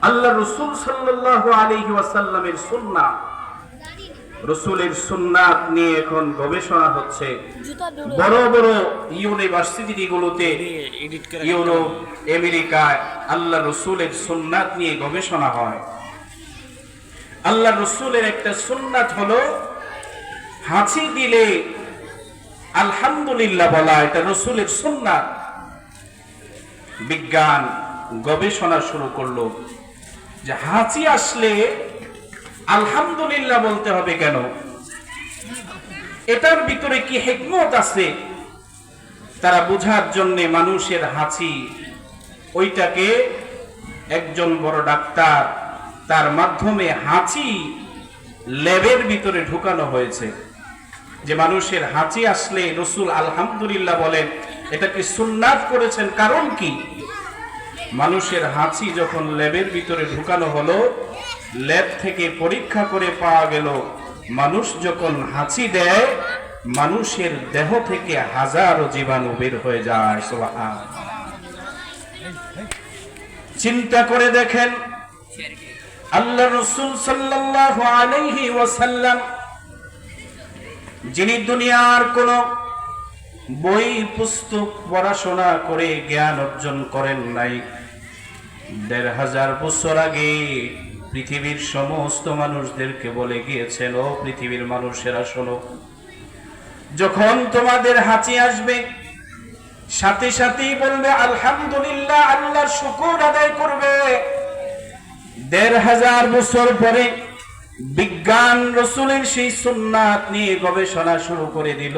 আল্লাহ রাসূল সাল্লাল্লাহু আলাইহি ওয়াসাল্লামের সুন্নাহ, রাসূলের সুন্নাত নিয়ে এখন গবেষণা হচ্ছে। বড় বড় ইউনিভার্সিটিগুলোতে, ইউরোপ, আমেরিকায় আল্লাহ রাসূলের সুন্নাত নিয়ে গবেষণা হয়। আল্লাহ রাসূলের একটা সুন্নাত হলো হাঁচি দিলে আলহামদুলিল্লাহ বলা, এটা রাসূলের সুন্নাত। বিজ্ঞান গবেষণা শুরু করলো যে হাঁচি আসলে আলহামদুলিল্লাহ বলতে হবে কেন, এটার ভিতরে কি হিকমত আছে তারা বোঝার জন্য মানুষের হাঁচি, ওইটাকে একজন বড় ডাক্তার তার মাধ্যমে হাঁচি ল্যাবের ভিতরে ঢুকানো হয়েছে, যে মানুষের হাঁচি আসলে রাসূল আলহামদুলিল্লাহ বলেন। এটাকে সুন্নাত করেছেন, কারণ কি? মানুষের হাঁচি যখন ল্যাবের ভিতরে ঢুকানো হলো, ল্যাব থেকে পরীক্ষা করে পাওয়া গেল মানুষ যখন হাঁচি দেয় মানুষের দেহ থেকে হাজারো জীবাণু বের হয়ে যায়। সুবহানাল্লাহ। চিন্তা করে দেখেন, আল্লাহ রাসূল সাল্লাল্লাহু আলাইহি ওয়াসাল্লাম, যিনি দুনিয়ার কোন বই পুস্তক পড়াশোনা করে জ্ঞান অর্জন করেন নাই, ১৫০০ বছর আগে পৃথিবীর সমস্ত মানুষদেরকে বলে গিয়েছেন, ও পৃথিবীর মানুষেরা শোনো, যখন তোমাদের হাঁচি আসবে সাথে সাথেই বলবে আলহামদুলিল্লাহ, আল্লাহর শুকর আদায় করবে। ১৫০০ বছর পরে বিজ্ঞান রাসূলের সেই সুন্নাত নিয়ে গবেষণা শুরু করে দিল।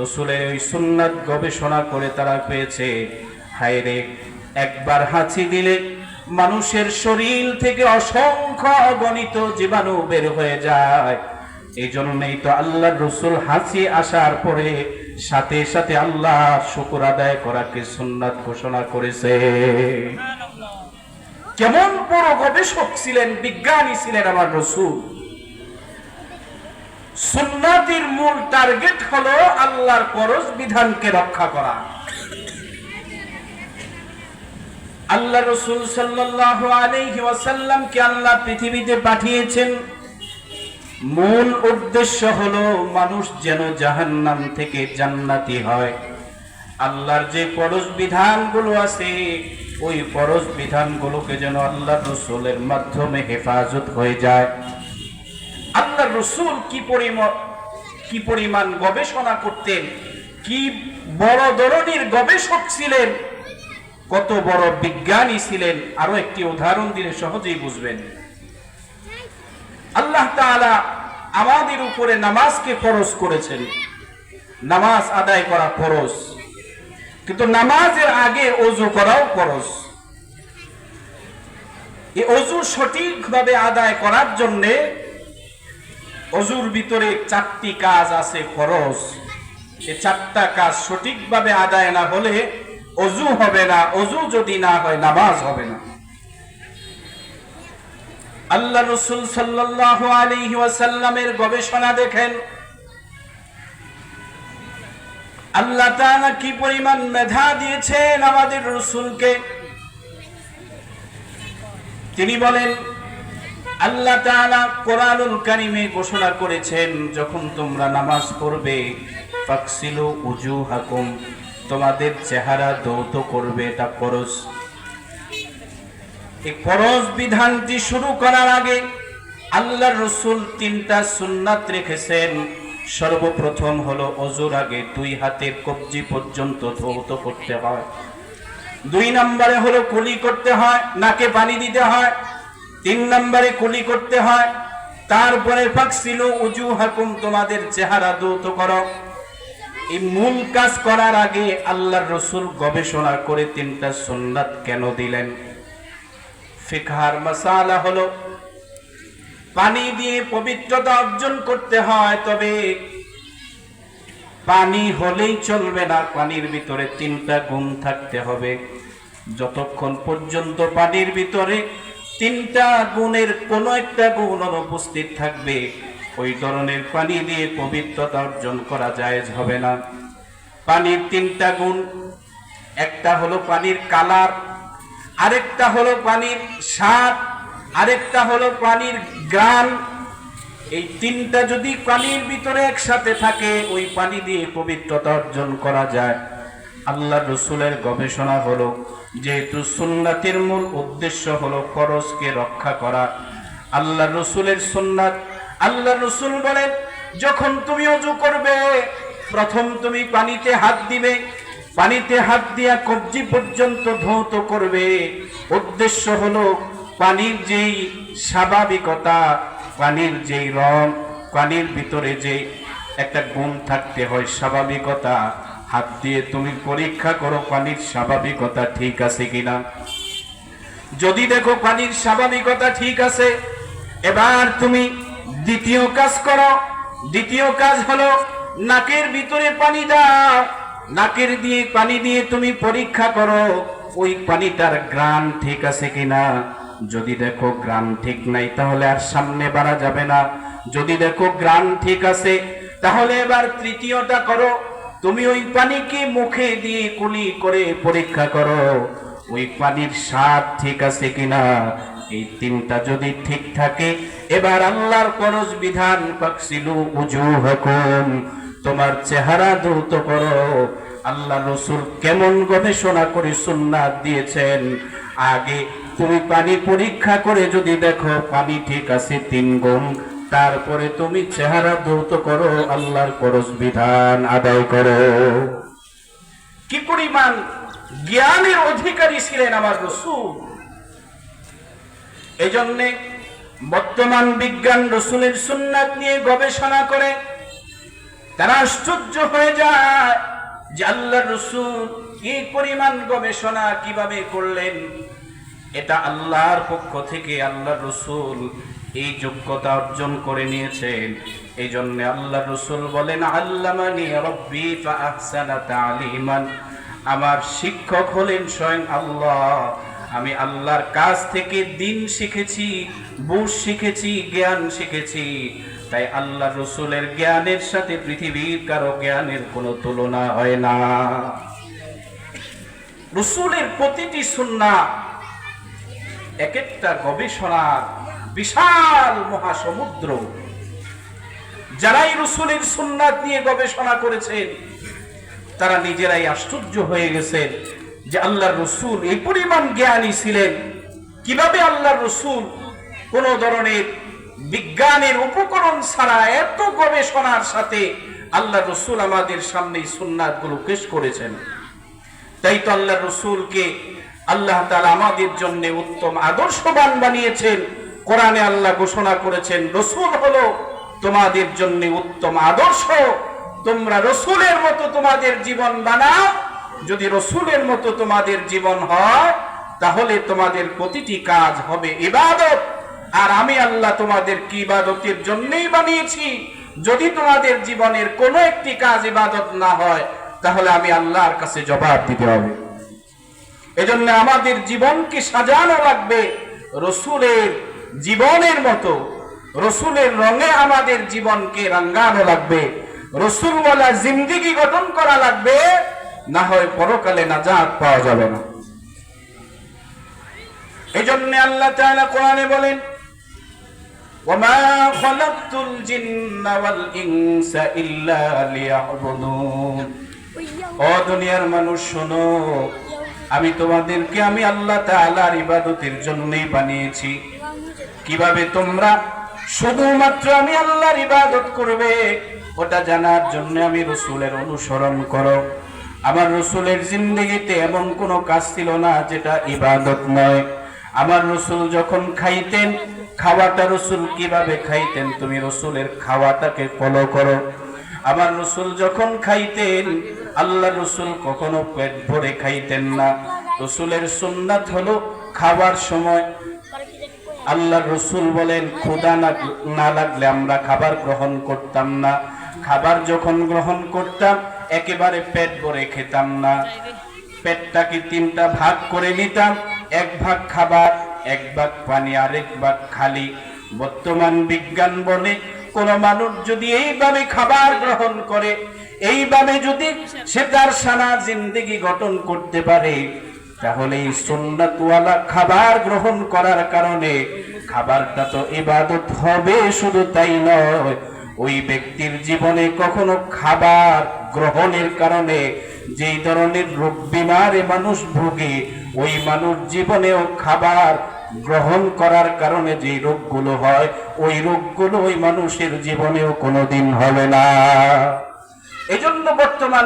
রাসূলের ওই সুন্নাত গবেষণা করে তারা পেয়েছে, হায়রে, একবার হাঁচি দিলে মানুষের শরীর থেকে অসংখ্য অগণিত জীবাণু বের হয়ে যায়। এই জন্যই তো আল্লাহর রাসূল হাঁচি আসার পরে সাথে সাথে আল্লাহর শুকর আদায় করাকে সুন্নাত ঘোষণা করেছে। কেমন বড় গবেষক ছিলেন, বিজ্ঞানী ছিলেন আমার রাসূল। সুন্নাতের মূল টার্গেট হলো আল্লাহর ফরজ বিধানকে রক্ষা করা। আল্লাহ রাসূল সাল্লাল্লাহু আলাইহি ওয়াসাল্লামকে আল্লাহ পৃথিবীতে পাঠিয়েছেন, মূল উদ্দেশ্য হলো মানুষ যেন জাহান্নাম থেকে জান্নাতি হয়। আল্লাহর যে ফরজ বিধানগুলো আছে, ওই ফরজ বিধানগুলোকে যেন আল্লাহ রাসূলের মাধ্যমে হেফাজত হয়ে যায়। আল্লাহ রাসূল কি পরিমাণ গবেষণা করতেন, কি বড় ধরনের গবেষক ছিলেন, কত বড় বিজ্ঞানী ছিলেন, আরো একটি উদাহরণ দিলে সহজেই বুঝবেন। আল্লাহ তাআলা আমাদের উপরে নামাজকে ফরজ করেছেন, নামাজ আদায় করা ফরজ, কিন্তু নামাজের আগে ওযু করাও ফরজ। এই ওযু সঠিকভাবে আদায় করার জন্য ওযুর ভিতরে 4টি কাজ আছে ফরজ। এই 4টা কাজ সঠিকভাবে আদায় না হলে ওযু হবে না, ওযু যদি না হয় নামাজ হবে না। আল্লাহ রাসূল সাল্লাল্লাহু আলাইহি ওয়াসাল্লামের গবেষণা দেখেন, আল্লাহ তাআলা কি পরিমাণ মেধা দিয়েছেন আমাদের রাসূলকে। তিনি বলেন, আল্লাহ তাআলা কোরআনুল কারীমে ঘোষণা করেছেন, যখন তোমরা নামাজ পড়বে ফাকসিলু উজুহাকুম, তোমাদের চেহারা ধৌত করবে, এটা ফরজ। এই ফরজ বিধানটি শুরু করার আগে আল্লাহর রাসূল 3টা সুন্নাত রেখেছেন। সর্বপ্রথম হলো ওযুর আগে 2 হাতের কবজি পর্যন্ত ধৌত করতে হয়। 2 নম্বরে হলো কুলি করতে হয়, নাকে পানি দিতে হয়। 3 নম্বরে কুলি করতে হয়। তারপরে ফাকসিলু উজুহাকুম, তোমাদের চেহারা ধৌত করো। এই মূল কাজ করার আগে আল্লাহর রাসূল গবেষণা করে 3টা সুন্নাত কেন দিলেন। ফিকহার মাসালা হলো, পানি দিয়ে পবিত্রতা অর্জন করতে হয়, তবে পানি হলেই চলবে না, পানির ভিতরে 3টা গুণ থাকতে হবে। যতক্ষণ পর্যন্ত পানির ভিতরে 3টা গুণের কোনো একটা গুণ অনুপস্থিত থাকবে, ওই ধরনের পানি দিয়ে পবিত্রতা অর্জন করা জায়েজ হবে না। পানির 3টা গুণ, একটা হলো পানির কালার, আরেকটা হলো পানির স্বাদ, আরেকটা হলো পানির গ্রান। এই তিনটা যদি পানির ভিতরে একসাথে থাকে, ওই পানি দিয়ে পবিত্রতা অর্জন করা যায়। আল্লাহ রসুলের গবেষণা হলো, যেহেতু সুন্নাতের মূল উদ্দেশ্য হলো ফরজকে রক্ষা করা, আল্লাহ রসুলের সুন্নাত, আল্লাহ রসুল বলেন যখন তুমি ওযু করবে প্রথম তুমি পানিতে হাত দিবে, পানিতে হাত দিয়া কবজি পর্যন্ত ধৌত করবে। উদ্দেশ্য হলো পানির যেই স্বাভাবিকতা, পানির যেই রং, পানির ভিতরে যে একটা গুণ থাকতে হয় স্বাভাবিকতা, হাত দিয়ে তুমি পরীক্ষা করো পানির স্বাভাবিকতা ঠিক আছে কিনা। যদি দেখো পানির স্বাভাবিকতা ঠিক আছে, এবার তুমি দ্বিতীয় কাজ করো। দ্বিতীয় কাজ হলো নাকের ভিতরে পানি দাও, নাকের দিয়ে পানি দিয়ে তুমি পরীক্ষা করো ওই পানিটার গ্রান ঠিক আছে কিনা। যদি দেখো গ্রান ঠিক নাই, তাহলে আর সামনে বাড়া যাবে না। যদি দেখো গ্রান ঠিক আছে, তাহলে এবার তৃতীয়টা করো, তুমি ওই পানিকে মুখে দিয়ে কুলি করে পরীক্ষা করো ওই পানির স্বাদ ঠিক আছে কিনা। এই তিনটা যদি ঠিক থাকে, এবার আল্লাহর ফরজ বিধান ফাকসিলু উজুহাকুম, তোমার চেহারা ধৌত করো। আল্লাহ রসুল কেমন গবেষণা করে সুন্নাত দিয়েছেন, আগে তুমি পানি পরীক্ষা করে যদি দেখো পানি ঠিক আছে 3 গুণ, তারপরে তুমি চেহারা ধৌত করো, আল্লাহর ফরজ বিধান আদায় করো। কি পরিমাণ জ্ঞানের অধিকারী ছিলেন আমার রাসূল। এজন্য বর্তমান বিজ্ঞান রাসূলের সুন্নাত নিয়ে গবেষণা করে তারা আশ্চর্য হয়ে যায় যে আল্লাহর রাসূল এই পরিমাণ গবেষণা কিভাবে করলেন। এটা আল্লাহর পক্ষ থেকে আল্লাহর রাসূল এই যোগ্যতা অর্জন করে নিয়েছেন। এই জন্য আল্লাহর রাসূল বলেন, আল্লামানি রাব্বি ফাআহসানা তা'লিমান, আমার শিক্ষক হলেন স্বয়ং আল্লাহ। আমি আল্লাহর কাছ থেকে দিন শিখেছি, বুঝ শিখেছি, জ্ঞান শিখেছি। তাই আল্লাহ রসুলের জ্ঞানের সাথে পৃথিবীর কারো জ্ঞানের কোনো তুলনা হয় না। রসুলের প্রতিটি সুন্নাত এক একটা গবেষণার বিশাল মহাসমুদ্র। যারাই রসুলের সুন্নাত নিয়ে গবেষণা করেছেন তারা নিজেরাই আশ্চর্য হয়ে গেছেন যে আল্লাহর রসুল এই পরিমাণ জ্ঞানী ছিলেন। কিভাবে আল্লাহর রসুল কোন ধরনের বিজ্ঞানের উপকরণ ছাড়া এত গবেষণার সাথে আল্লাহর রসুল আমাদের সামনে সুন্নাতগুলো পেশ করেছেন। তাই তো আল্লাহর রসুলকে আল্লাহ তাআলা আমাদের জন্য উত্তম আদর্শবান বানিয়েছেন। কোরআনে আল্লাহ ঘোষণা করেছেন, রসুল হলো তোমাদের জন্য উত্তম আদর্শ, তোমরা রসুলের মতো তোমাদের জীবন বানাও। যদি রসুলের মতো তোমাদের জীবন হয়, তাহলে তোমাদের প্রতিটি কাজ হবে ইবাদত। আর আমি আল্লাহ তোমাদের কি ইবাদতের জন্যই বানিয়েছি। যদি তোমাদের জীবনের কোনো একটি কাজ ইবাদত না হয়, তাহলে আমি আল্লাহর কাছে জবাব দিতে হবে। এজন্য আমাদের জীবনকে সাজানো লাগবে রসুলের জীবনের মতো, রসুলের রঙে আমাদের জীবনকে রাঙ্গানো লাগবে, রসুলওয়ালা জিন্দেগি গঠন করা লাগবে, না হয় পরকালে নাজাত পাওয়া যাবে না। এজন্য আল্লাহ তাআলা কোরআনে বলেন, ওয়ামা খালাকতুল জিন্না ওয়াল ইনসা ইল্লা লিয়াবুদুন, ও দুনিয়ার মানুষ শোনো, আমি তোমাদেরকে আমি আল্লাহ তাআলার ইবাদতের জন্যই বানিয়েছি। কিভাবে তোমরা শুধুমাত্র আমি আল্লাহর ইবাদত করবে ওটা জানার জন্য আমি রসুলের অনুসরণ করো। আমার রসুলের জিন্দেগিতে এমন কোনো কাজ ছিল না যেটা ইবাদত নয়। আমার রসুল যখন খাইতেন, খাওয়াটা রসুল কিভাবে খাইতেন, তুমি রসুলের খাওয়াটাকে ফলো করো। আমার রসুল যখন খাইতেন, আল্লাহ রসুল কখনো পেট ভরে খাইতেন না। রসুলের সুন্নাত হলো খাওয়ার সময় আল্লাহ রসুল বলেন, ক্ষুধা না লাগলে আমরা খাবার গ্রহণ করতাম না। খাবার যখন গ্রহণ করতাম একেবারে পেট ভরে খেতাম না, পেটটাকে 3টা ভাগ করে নিতাম, 1 ভাগ খাবার, 1 ভাগ পানি, আরেক ভাগ খালি। বর্তমান বিজ্ঞান বলে কোন মানুষ যদি এইভাবে খাবার গ্রহণ করে, এইভাবে যদি সে তার সারা জিন্দেগি গঠন করতে পারে, তাহলে এই সুন্নাতওয়ালা খাবার গ্রহণ করার কারণে খাবারটা তো ইবাদত হবে, শুধু তাই নয়, ওই ব্যক্তির জীবনে কখনো খাবার গ্রহণের কারণে যেই ধরনের রোগ বিমারে মানুষ ভোগে, ওই মানুষ জীবনেও খাবার গ্রহণ করার কারণে যে রোগগুলো হয়, ওই রোগগুলো ওই মানুষের জীবনেও কোনোদিন হবে না। এজন্য বর্তমান